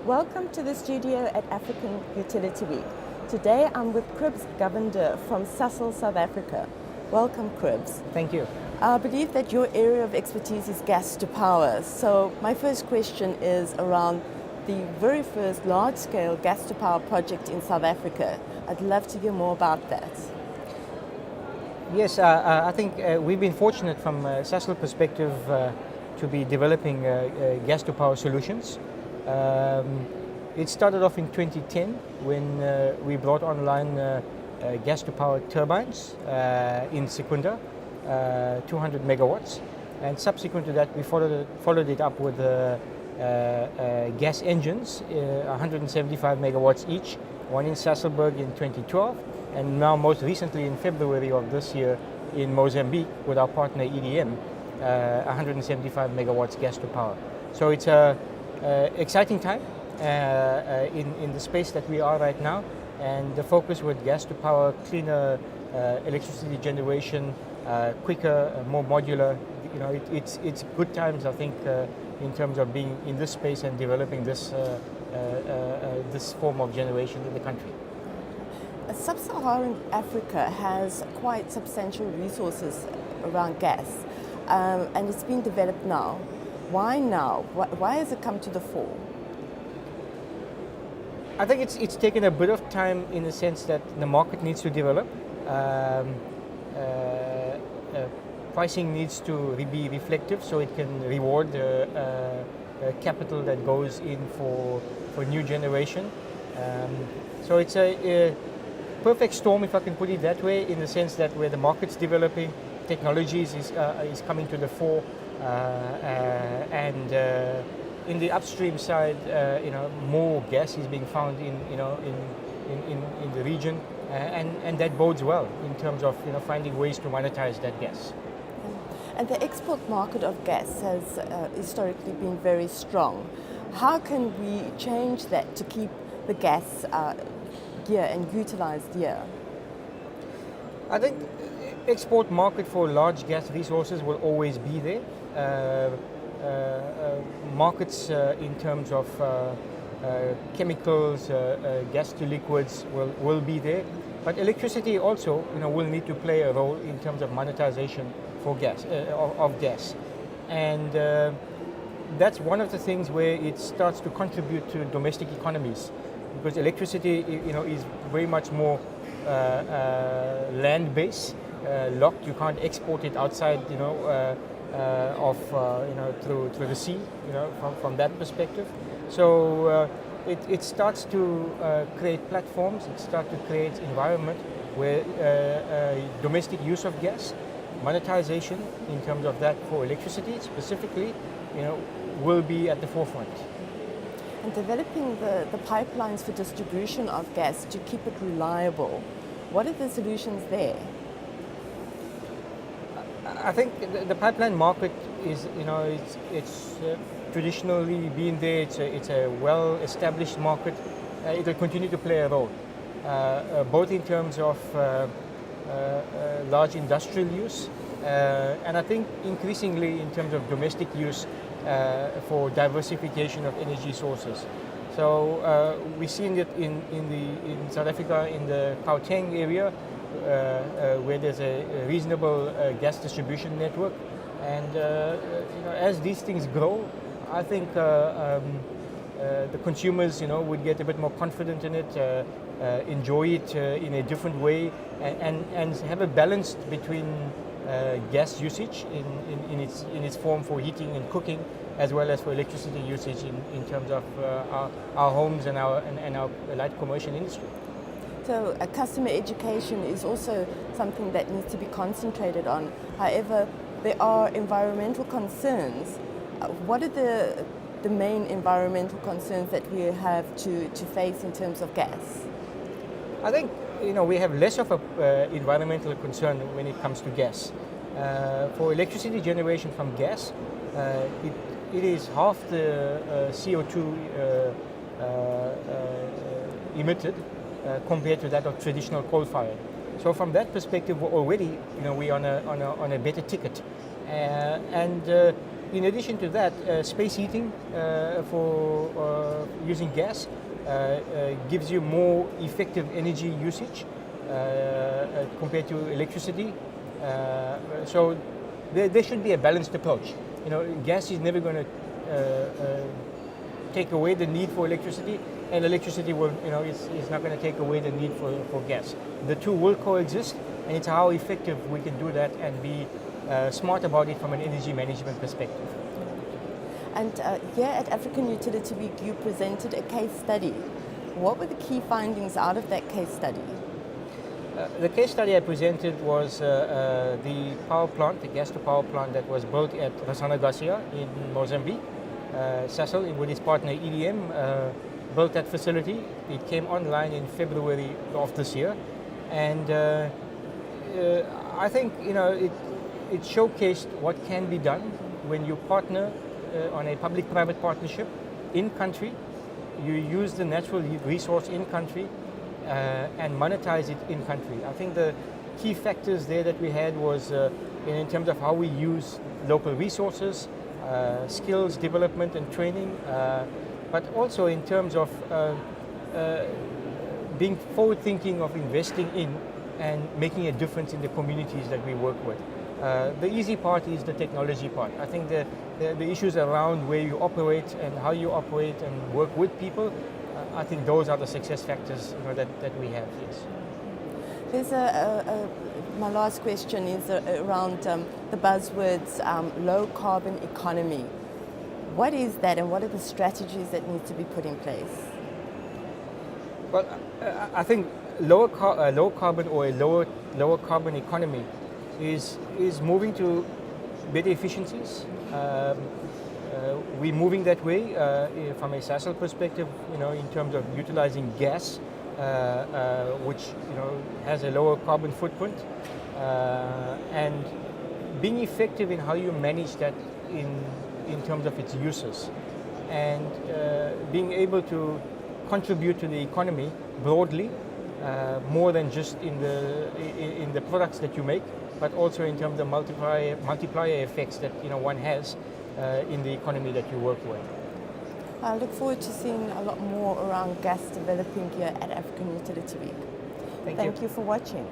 Welcome to the studio at African Utility Week. Today I'm with Kribs Govender from Sasol, South Africa. Welcome, Kribs. Thank you. I believe that your area of expertise is gas to power. So my first question is around the very first large-scale gas to power project in South Africa. I'd love to hear more about that. Yes, I think we've been fortunate from a Sasol perspective to be developing gas to power solutions. It started off in 2010 when we brought online gas to power turbines in Secunda, 200 megawatts, and subsequent to that we followed it up with gas engines, 175 megawatts each, one in Sasolburg in 2012, and now most recently in February of this year in Mozambique with our partner EDM, 175 megawatts gas to power. So it's a exciting time in the space that we are right now, and the focus with gas to power, cleaner electricity generation, quicker, more modular. You know, it's good times, I think, in terms of being in this space and developing this this form of generation in the country. Sub-Saharan Africa has quite substantial resources around gas, and it's being developed now. Why now? Why has it come to the fore? I think it's taken a bit of time in the sense that the market needs to develop. Pricing needs to be reflective so it can reward capital that goes in for new generation. So it's a perfect storm, if I can put it that way, in the sense that where the market's developing, technologies is coming to the fore, and in the upstream side, more gas is being found in the region, and that bodes well in terms of finding ways to monetize that gas. And the export market of gas has historically been very strong. How can we change that to keep the gas here and utilized here? I think export market for large gas resources will always be there. Markets in terms of chemicals, gas to liquids will be there, but electricity also will need to play a role in terms of monetization for gas of gas, and that's one of the things where it starts to contribute to domestic economies, because electricity is very much more land-based, locked. You can't export it outside through the sea, from that perspective. So it starts to create platforms. It starts to create environment where domestic use of gas, monetization in terms of that for electricity specifically, will be at the forefront. And developing the pipelines for distribution of gas to keep it reliable, what are the solutions there? I think the pipeline market is, it's traditionally been there. It's a well-established market. It will continue to play a role, both in terms of large industrial use, and I think increasingly in terms of domestic use for diversification of energy sources. So we've seen it in South Africa, in the Gauteng area, where there's a reasonable gas distribution network, and as these things grow, I think the consumers would get a bit more confident in it, enjoy it in a different way, and have a balance between gas usage in its form for heating and cooking, as well as for electricity usage in terms of our homes and our light commercial industry. So customer education is also something that needs to be concentrated on. However, there are environmental concerns. What are the main environmental concerns that we have to face in terms of gas? I think we have less of a environmental concern when it comes to gas. For electricity generation from gas, it is half the CO2 emitted compared to that of traditional coal-fired. So from that perspective, we're already we're on a better ticket. In addition to that, space heating for using gas gives you more effective energy usage compared to electricity. So there should be a balanced approach. You know, gas is never going to take away the need for electricity, and electricity will, you know, is not going to take away the need for gas. The two will coexist, and it's how effective we can do that and be smart about it from an energy management perspective. And here at African Utility Week, you presented a case study. What were the key findings out of that case study? The case study I presented was the power plant, the gas-to-power plant that was built at Garcia in Mozambique. Sasol, with its partner EDM, built that facility. It came online in February of this year, and I think, you know, it showcased what can be done when you partner on a public-private partnership in country. You use the natural resource in country and monetize it in country. I think the key factors there that we had was in terms of how we use local resources, skills development and training, but also in terms of being forward-thinking of investing in and making a difference in the communities that we work with. The easy part is the technology part. I think the issues around where you operate and how you operate and work with people, I think those are the success factors, you know, that we have. Yes. There's my last question is around the buzzwords low carbon economy. What is that, and what are the strategies that need to be put in place? Well, I think low carbon or a lower carbon economy is moving to better efficiencies. We're moving that way from a Sasol perspective, you know, in terms of utilizing gas, which, you know, has a lower carbon footprint, and being effective in how you manage that in terms of its uses, and being able to contribute to the economy broadly, more than just in the products that you make, but also in terms of multiplier effects that, you know, one has in the economy that you work with. I look forward to seeing a lot more around gas developing here at African Utility Week. Thank you for watching.